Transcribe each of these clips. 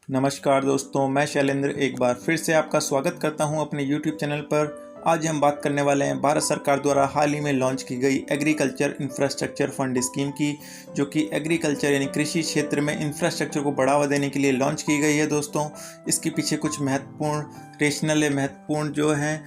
नमस्कार दोस्तों, मैं शैलेंद्र एक बार फिर से आपका स्वागत करता हूं अपने YouTube चैनल पर। आज हम बात करने वाले हैं भारत सरकार द्वारा हाल ही में लॉन्च की गई एग्रीकल्चर इंफ्रास्ट्रक्चर फंड स्कीम की, जो कि एग्रीकल्चर यानी कृषि क्षेत्र में इंफ्रास्ट्रक्चर को बढ़ावा देने के लिए लॉन्च की गई है। दोस्तों, इसके पीछे कुछ महत्वपूर्ण जो है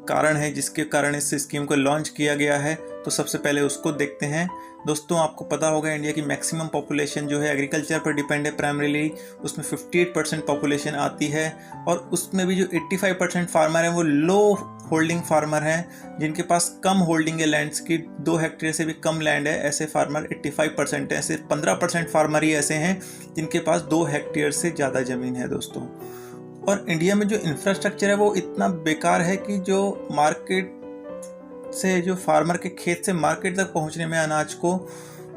कारण है जिसके कारण इस स्कीम को लॉन्च किया गया है। तो सबसे पहले उसको देखते हैं। दोस्तों, आपको पता होगा इंडिया की मैक्सिमम पॉपुलेशन जो है एग्रीकल्चर पर डिपेंड है प्राइमरीली। उसमें 58% पॉपुलेशन आती है और उसमें भी जो 85% फार्मर हैं वो लो होल्डिंग फार्मर हैं, जिनके पास कम होल्डिंग है लैंड्स की, 2 हेक्टेयर से भी कम लैंड है। ऐसे फार्मर 85% हैं। सिर्फ 15% फार्मर ही ऐसे हैं जिनके पास 2 हेक्टेयर से ज़्यादा ज़मीन है। दोस्तों, और इंडिया में जो इंफ्रास्ट्रक्चर है वो इतना बेकार है कि जो मार्केट से, जो फार्मर के खेत से मार्केट तक पहुंचने में अनाज को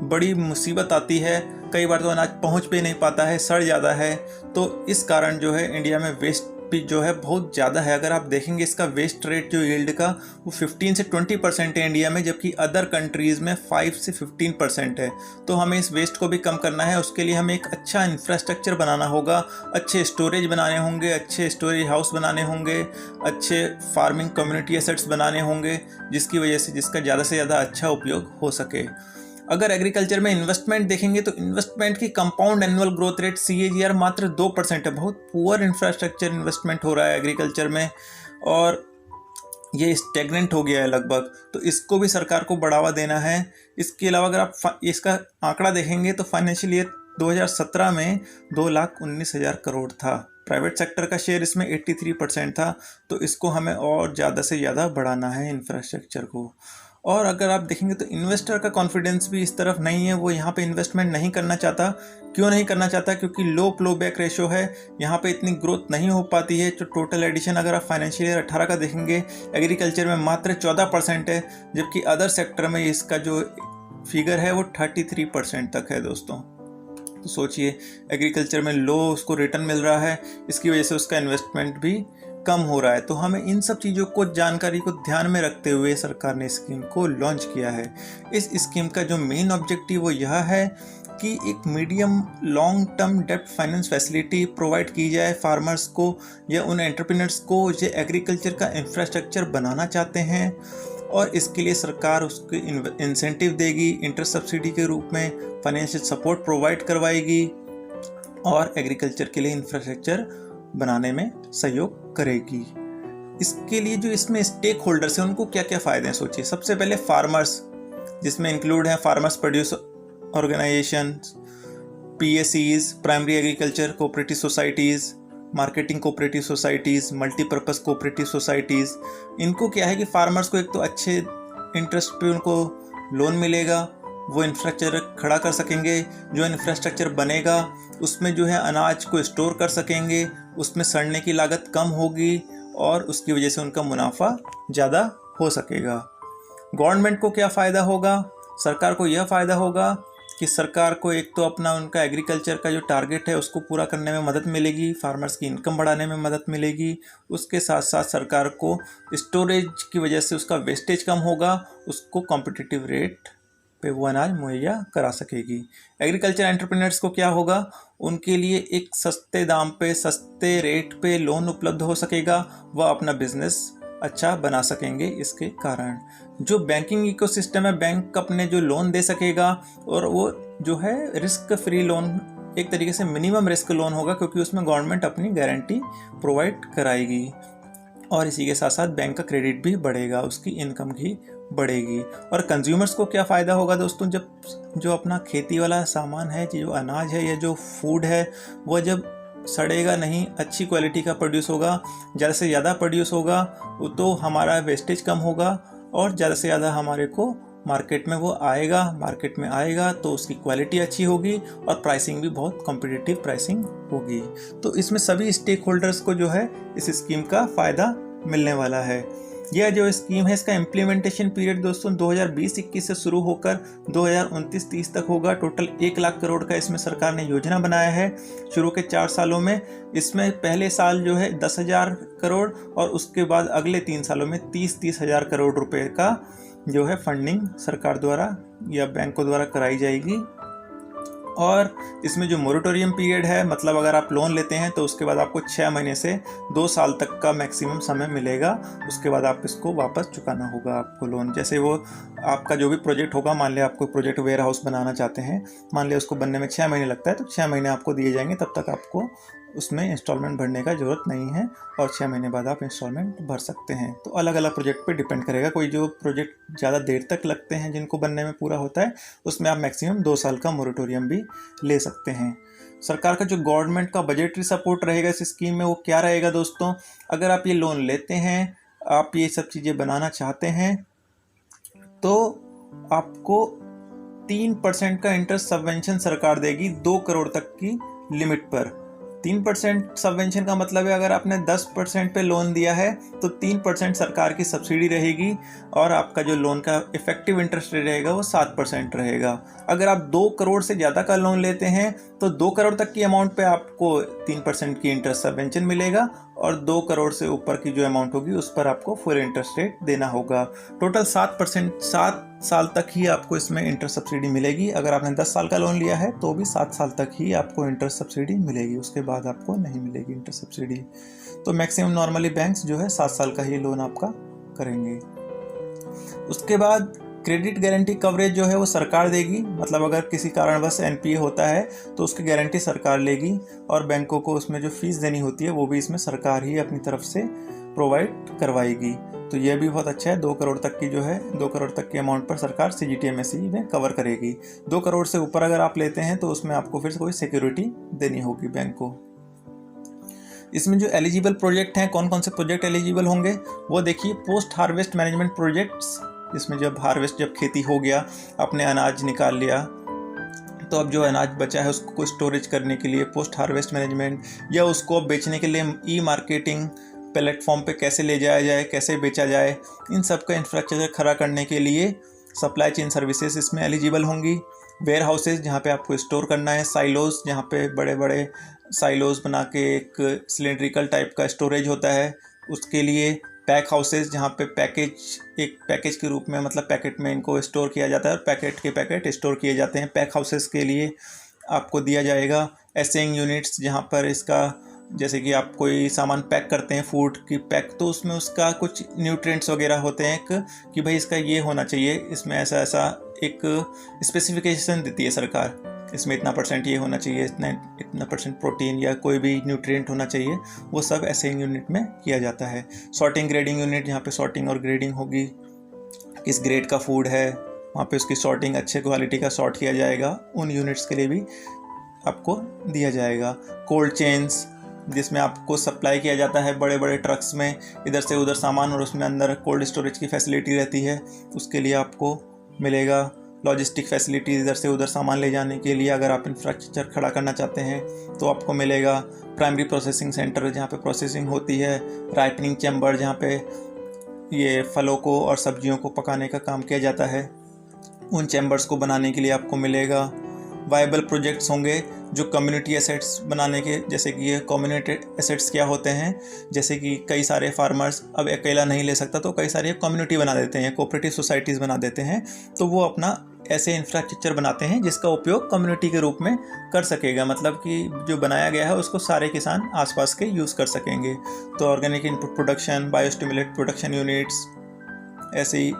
बड़ी मुसीबत आती है। कई बार तो अनाज पहुंच भी नहीं पाता है, सड़ जाता है। तो इस कारण जो है इंडिया में वेस्ट भी जो है बहुत ज़्यादा है। अगर आप देखेंगे इसका वेस्ट रेट जो यील्ड का, वो 15 से 20% है इंडिया में, जबकि अदर कंट्रीज़ में 5 से 15% है। तो हमें इस वेस्ट को भी कम करना है। उसके लिए हमें एक अच्छा इंफ्रास्ट्रक्चर बनाना होगा, अच्छे स्टोरेज बनाने होंगे, अच्छे स्टोरेज हाउस बनाने होंगे, अच्छे फार्मिंग कम्युनिटी एसेट्स बनाने होंगे, जिसकी वजह से जिसका ज़्यादा से ज़्यादा अच्छा उपयोग हो सके। अगर एग्रीकल्चर में इन्वेस्टमेंट देखेंगे तो इन्वेस्टमेंट की compound annual growth rate CAGR मात्र 2% है। बहुत पुअर इंफ्रास्ट्रक्चर इन्वेस्टमेंट हो रहा है एग्रीकल्चर में और ये स्टेगनेंट हो गया है लगभग। तो इसको भी सरकार को बढ़ावा देना है। इसके अलावा अगर आप इसका आंकड़ा देखेंगे तो फाइनेंशियल ईयर 2017 में 2,19,000 करोड़ था। प्राइवेट सेक्टर का शेयर इसमें 83% था। तो इसको हमें और ज़्यादा से ज़्यादा बढ़ाना है इंफ्रास्ट्रक्चर को। और अगर आप देखेंगे तो इन्वेस्टर का कॉन्फिडेंस भी इस तरफ नहीं है। वो यहाँ पे इन्वेस्टमेंट नहीं करना चाहता। क्यों नहीं करना चाहता? क्योंकि लो फ्लो बैक रेशो है, यहाँ पे इतनी ग्रोथ नहीं हो पाती है। जो टोटल एडिशन अगर आप फाइनेंशियल ईयर 18 का देखेंगे, एग्रीकल्चर में मात्र 14% है, जबकि अदर सेक्टर में इसका जो फिगर है वो 33% तक है। दोस्तों, तो सोचिए, एग्रीकल्चर में लो उसको रिटर्न मिल रहा है, इसकी वजह से उसका इन्वेस्टमेंट भी कम हो रहा है। तो हमें इन सब चीज़ों को, जानकारी को ध्यान में रखते हुए सरकार ने स्कीम को लॉन्च किया है। इस स्कीम का जो मेन ऑब्जेक्टिव वो यह है कि एक मीडियम लॉन्ग टर्म डेब्ट फाइनेंस फैसिलिटी प्रोवाइड की जाए फार्मर्स को या उन एंटरप्रेन्योर्स को जो एग्रीकल्चर का इंफ्रास्ट्रक्चर बनाना चाहते हैं। और इसके लिए सरकार उसके इंसेंटिव देगी, इंटरेस्ट सब्सिडी के रूप में फाइनेंशियल सपोर्ट प्रोवाइड करवाएगी और एग्रीकल्चर के लिए इंफ्रास्ट्रक्चर बनाने में सहयोग करेगी। इसके लिए जो इसमें स्टेक होल्डर्स हैं उनको क्या क्या फ़ायदे हैं, सोचिए। सबसे पहले फार्मर्स, जिसमें इंक्लूड हैं farmers produce organisation, PSEs, primary agriculture cooperative societies, marketing cooperative societies, multipurpose cooperative societies. इनको क्या है कि फार्मर्स को एक तो अच्छे इंटरेस्ट पे उनको लोन मिलेगा, वो इंफ्रास्ट्रक्चर खड़ा कर सकेंगे। जो इंफ्रास्ट्रक्चर बनेगा उसमें जो है अनाज को स्टोर कर सकेंगे, उसमें सड़ने की लागत कम होगी और उसकी वजह से उनका मुनाफा ज़्यादा हो सकेगा। गवर्नमेंट को क्या फ़ायदा होगा? सरकार को यह फ़ायदा होगा कि सरकार को एक तो अपना उनका एग्रीकल्चर का जो टारगेट है उसको पूरा करने में मदद मिलेगी, फार्मर्स की इनकम बढ़ाने में मदद मिलेगी। उसके साथ साथ सरकार को स्टोरेज की वजह से उसका वेस्टेज कम होगा, उसको कॉम्पिटिटिव रेट पे वो अनाज मुहैया करा सकेगी। एग्रीकल्चर एंटरप्रेन्योर्स को क्या होगा? उनके लिए एक सस्ते दाम पे, सस्ते रेट पे लोन उपलब्ध हो सकेगा। वह अपना बिजनेस अच्छा बना सकेंगे। इसके कारण जो बैंकिंग इकोसिस्टम है, बैंक अपने जो लोन दे सकेगा और वो जो है रिस्क फ्री लोन, एक तरीके से मिनिमम रिस्क लोन होगा, क्योंकि उसमें गवर्नमेंट अपनी गारंटी प्रोवाइड कराएगी। और इसी के साथ साथ बैंक का क्रेडिट भी बढ़ेगा, उसकी इनकम भी बढ़ेगी। और कंज्यूमर्स को क्या फ़ायदा होगा दोस्तों? जब जो अपना खेती वाला सामान है, जो अनाज है या जो फूड है, वो जब सड़ेगा नहीं, अच्छी क्वालिटी का प्रोड्यूस होगा, ज़्यादा से ज़्यादा प्रोड्यूस होगा, तो हमारा वेस्टेज कम होगा और ज़्यादा से ज़्यादा हमारे को मार्केट में वो आएगा। मार्केट में आएगा तो उसकी क्वालिटी अच्छी होगी और प्राइसिंग भी बहुत कॉम्पिटिटिव प्राइसिंग होगी। तो इसमें सभी स्टेक होल्डर्स को जो है इस स्कीम का फ़ायदा मिलने वाला है। यह जो स्कीम है, इसका इम्प्लीमेंटेशन पीरियड दोस्तों 2020-21 से शुरू होकर 2029-30 तक होगा। टोटल 1 लाख करोड़ का इसमें सरकार ने योजना बनाया है शुरू के 4 सालों में। इसमें पहले साल जो है 10,000 करोड़ और उसके बाद अगले 3 सालों में 30-30 हज़ार करोड़ रुपए का जो है फंडिंग सरकार द्वारा या बैंकों द्वारा कराई जाएगी। और इसमें जो मोरेटोरियम पीरियड है, मतलब अगर आप लोन लेते हैं तो उसके बाद आपको 6 महीने से 2 साल तक का मैक्सिमम समय मिलेगा। उसके बाद आप इसको वापस चुकाना होगा आपको लोन। जैसे वो आपका जो भी प्रोजेक्ट होगा, मान लिया आपको प्रोजेक्ट वेयर हाउस बनाना चाहते हैं, मान लिया उसको बनने में 6 महीने लगता है, तो 6 महीने आपको दिए जाएंगे, तब तक आपको उसमें इंस्टॉलमेंट भरने का ज़रूरत नहीं है और 6 महीने बाद आप इंस्टॉलमेंट भर सकते हैं। तो अलग अलग प्रोजेक्ट पे डिपेंड करेगा। कोई जो प्रोजेक्ट ज़्यादा देर तक लगते हैं जिनको बनने में पूरा होता है, उसमें आप मैक्सिमम 2 साल का मोरेटोरियम भी ले सकते हैं। सरकार का जो गवर्नमेंट का बजटरी सपोर्ट रहेगा इस स्कीम में, वो क्या रहेगा दोस्तों? अगर आप ये लोन लेते हैं, आप ये सब चीज़ें बनाना चाहते हैं, तो आपको 3% का इंटरेस्ट सबवेंशन सरकार देगी 2 करोड़ तक की लिमिट पर। 3% सबवेंशन का मतलब है अगर आपने 10% पे लोन दिया है तो 3% सरकार की सब्सिडी रहेगी और आपका जो लोन का इफेक्टिव इंटरेस्ट रेट रहेगा वो 7% रहेगा। अगर आप 2 करोड़ से ज़्यादा का लोन लेते हैं तो 2 करोड़ तक की अमाउंट पे आपको 3% की इंटरेस्ट सबवेंशन मिलेगा और 2 करोड़ से ऊपर की जो अमाउंट होगी उस पर आपको फुल इंटरेस्ट रेट देना होगा। टोटल 7 साल तक ही आपको इसमें इंटरेस्ट सब्सिडी मिलेगी। अगर आपने 10 साल का लोन लिया है तो भी 7 साल तक ही आपको इंटरेस्ट सब्सिडी मिलेगी, उसके बाद आपको नहीं मिलेगी इंटरेस्ट सब्सिडी। तो मैक्सिमम नॉर्मली बैंक्स जो है 7 साल का ही लोन आपका करेंगे। उसके बाद क्रेडिट गारंटी कवरेज जो है वो सरकार देगी, मतलब अगर किसी कारणवश एनपीए होता है तो उसकी गारंटी सरकार लेगी और बैंकों को उसमें जो फीस देनी होती है वो भी इसमें सरकार ही अपनी तरफ से प्रोवाइड करवाएगी। तो ये भी बहुत अच्छा है। 2 करोड़ तक की जो है 2 करोड़ तक के अमाउंट पर सरकार CGTMSE में कवर करेगी। 2 करोड़ से ऊपर अगर आप लेते हैं तो उसमें आपको फिर से कोई सिक्योरिटी देनी होगी बैंक को। इसमें जो एलिजिबल प्रोजेक्ट हैं, कौन कौन से प्रोजेक्ट एलिजिबल होंगे वो देखिए। पोस्ट हार्वेस्ट मैनेजमेंट प्रोजेक्ट्स, इसमें जब खेती हो गया, आपने अनाज निकाल लिया, तो अब जो अनाज बचा है उसको स्टोरेज करने के लिए पोस्ट हार्वेस्ट मैनेजमेंट, या उसको बेचने के लिए ई मार्केटिंग प्लेटफॉर्म पे कैसे ले जाया जाए, कैसे बेचा जाए, इन सब का इंफ्रास्ट्रक्चर खड़ा करने के लिए सप्लाई चेन सर्विसेज इसमें एलिजिबल होंगी। वेयर हाउसेज जहाँ पे आपको स्टोर करना है, साइलोज जहाँ पे बड़े बड़े साइलोज बना के एक सिलेंड्रिकल टाइप का स्टोरेज होता है उसके लिए, पैक हाउसेज जहाँ पे एक पैकेज के रूप में, मतलब पैकेट में इनको स्टोर किया जाता है और पैकेट के पैकेट स्टोर किए जाते हैं, पैक हाउसेज के लिए आपको दिया जाएगा। एसेइंग यूनिट्स जहाँ पर इसका, जैसे कि आप कोई सामान पैक करते हैं, फूड की पैक, तो उसमें उसका कुछ न्यूट्रिएंट्स वगैरह होते हैं कि भाई इसका ये होना चाहिए, इसमें ऐसा ऐसा एक स्पेसिफिकेशन देती है सरकार, इसमें इतना % ये होना चाहिए, इतना % प्रोटीन या कोई भी न्यूट्रिएंट होना चाहिए, वो सब एसेइंग यूनिट में किया जाता है। सॉर्टिंग ग्रेडिंग यूनिट जहाँ पे सॉर्टिंग और ग्रेडिंग होगी, किस ग्रेड का फूड है वहाँ पे उसकी सॉर्टिंग, अच्छे क्वालिटी का सॉर्ट किया जाएगा, उन यूनिट्स के लिए भी आपको दिया जाएगा। कोल्ड चेन्स जिसमें आपको सप्लाई किया जाता है बड़े बड़े ट्रक्स में इधर से उधर सामान और उसमें अंदर कोल्ड स्टोरेज की फैसिलिटी रहती है, उसके लिए आपको मिलेगा। लॉजिस्टिक फैसिलिटी इधर से उधर सामान ले जाने के लिए अगर आप इंफ्रास्ट्रक्चर खड़ा करना चाहते हैं तो आपको मिलेगा। प्राइमरी प्रोसेसिंग सेंटर जहाँ पे प्रोसेसिंग होती है, राइपनिंग चैम्बर जहाँ पे ये फलों को और सब्जियों को पकाने का काम किया जाता है, उन चैम्बर्स को बनाने के लिए आपको मिलेगा। वायबल प्रोजेक्ट्स होंगे जो कम्युनिटी एसेट्स बनाने के, जैसे कि ये कम्युनिटी एसेट्स क्या होते हैं, जैसे कि कई सारे फार्मर्स अब अकेला नहीं ले सकता तो कई सारे कम्युनिटी बना देते हैं, कोऑपरेटिव सोसाइटीज़ बना देते हैं, तो वो अपना ऐसे इंफ्रास्ट्रक्चर बनाते हैं जिसका उपयोग कम्युनिटी के रूप में कर सकेगा, मतलब कि जो बनाया गया है उसको सारे किसान आसपास के यूज़ कर सकेंगे। तो organic input production, biostimulant production units, ऐसे ही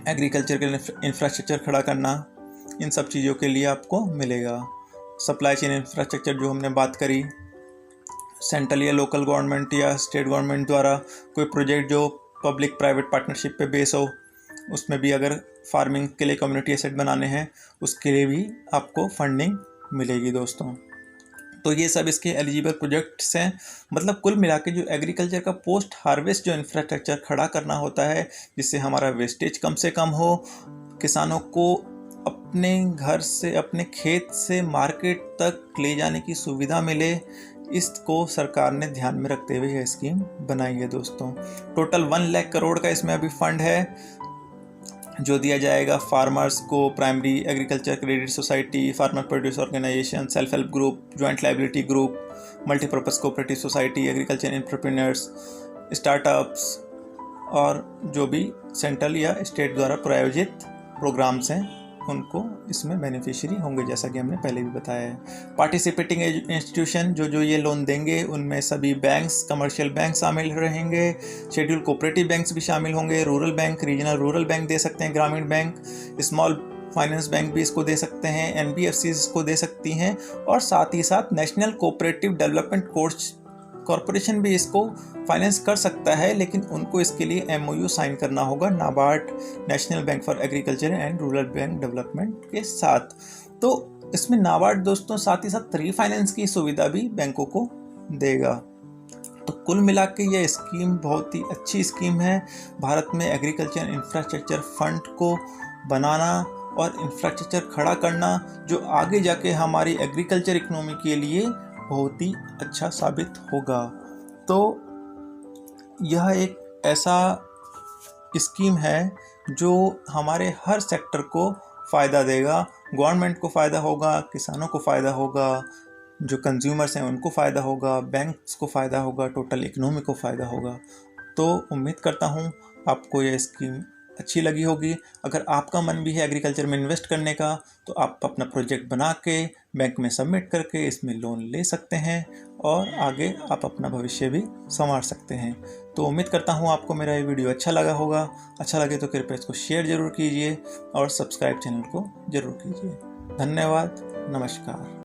एग्रीकल्चर के इंफ्रास्ट्रक्चर खड़ा करना, इन सब चीज़ों के लिए आपको मिलेगा। सप्लाई चेन इंफ्रास्ट्रक्चर जो हमने बात करी, सेंट्रल या लोकल गवर्नमेंट या स्टेट गवर्नमेंट द्वारा कोई प्रोजेक्ट जो पब्लिक प्राइवेट पार्टनरशिप पे बेस हो, उसमें भी अगर फार्मिंग के लिए कम्युनिटी एसेट बनाने हैं उसके लिए भी आपको फंडिंग मिलेगी दोस्तों। तो ये सब इसके एलिजिबल प्रोजेक्ट्स हैं। मतलब कुल मिला के जो एग्रीकल्चर का पोस्ट हार्वेस्ट जो इंफ्रास्ट्रक्चर खड़ा करना होता है जिससे हमारा वेस्टेज कम से कम हो, किसानों को अपने घर से, अपने खेत से मार्केट तक ले जाने की सुविधा मिले, इसको सरकार ने ध्यान में रखते हुए यह स्कीम बनाई है दोस्तों। टोटल 1 लाख करोड़ का इसमें अभी फंड है जो दिया जाएगा फार्मर्स को। Primary agriculture credit society, farmer produce organisation, self help group, joint liability group, multipurpose cooperative society, agriculture entrepreneurs, startups और जो भी सेंट्रल या स्टेट द्वारा प्रायोजित प्रोग्राम्स हैं उनको इसमें बेनिफिशियरी होंगे, जैसा कि हमने पहले भी बताया है। पार्टिसिपेटिंग इंस्टीट्यूशन जो ये लोन देंगे उनमें सभी बैंक्स, कमर्शियल बैंक शामिल रहेंगे, शेड्यूल कोऑपरेटिव बैंक्स भी शामिल होंगे, rural bank, regional rural bank दे सकते हैं, ग्रामीण बैंक, स्मॉल फाइनेंस बैंक भी इसको दे सकते हैं, एनबीएफसी इसको दे सकती हैं, और साथ ही साथ नेशनल कोऑपरेटिव डेवलपमेंट कॉरपोरेशन भी इसको फाइनेंस कर सकता है, लेकिन उनको इसके लिए एमओयू साइन करना होगा NABARD, national bank for agriculture and rural bank development के साथ। तो इसमें नाबार्ड दोस्तों साथ ही साथ रीफाइनेंस की सुविधा भी बैंकों को देगा। तो कुल मिला के ये स्कीम बहुत ही अच्छी स्कीम है। भारत में एग्रीकल्चर इंफ्रास्ट्रक्चर फंड को बनाना और इंफ्रास्ट्रक्चर खड़ा करना जो आगे जाके हमारी एग्रीकल्चर इकोनॉमी के लिए बहुत ही अच्छा साबित होगा। तो यह एक ऐसा स्कीम है जो हमारे हर सेक्टर को फ़ायदा देगा। गवर्नमेंट को फ़ायदा होगा, किसानों को फ़ायदा होगा, जो कंज्यूमर्स हैं उनको फ़ायदा होगा, बैंक्स को फ़ायदा होगा, टोटल इकोनॉमी को फ़ायदा होगा। तो उम्मीद करता हूँ आपको यह स्कीम अच्छी लगी होगी। अगर आपका मन भी है एग्रीकल्चर में इन्वेस्ट करने का, तो आप अपना प्रोजेक्ट बना के बैंक में सबमिट करके इसमें लोन ले सकते हैं और आगे आप अपना भविष्य भी संवार सकते हैं। तो उम्मीद करता हूँ आपको मेरा ये वीडियो अच्छा लगा होगा। अच्छा लगे तो कृपया इसको शेयर ज़रूर कीजिए और सब्सक्राइब चैनल को ज़रूर कीजिए। धन्यवाद, नमस्कार।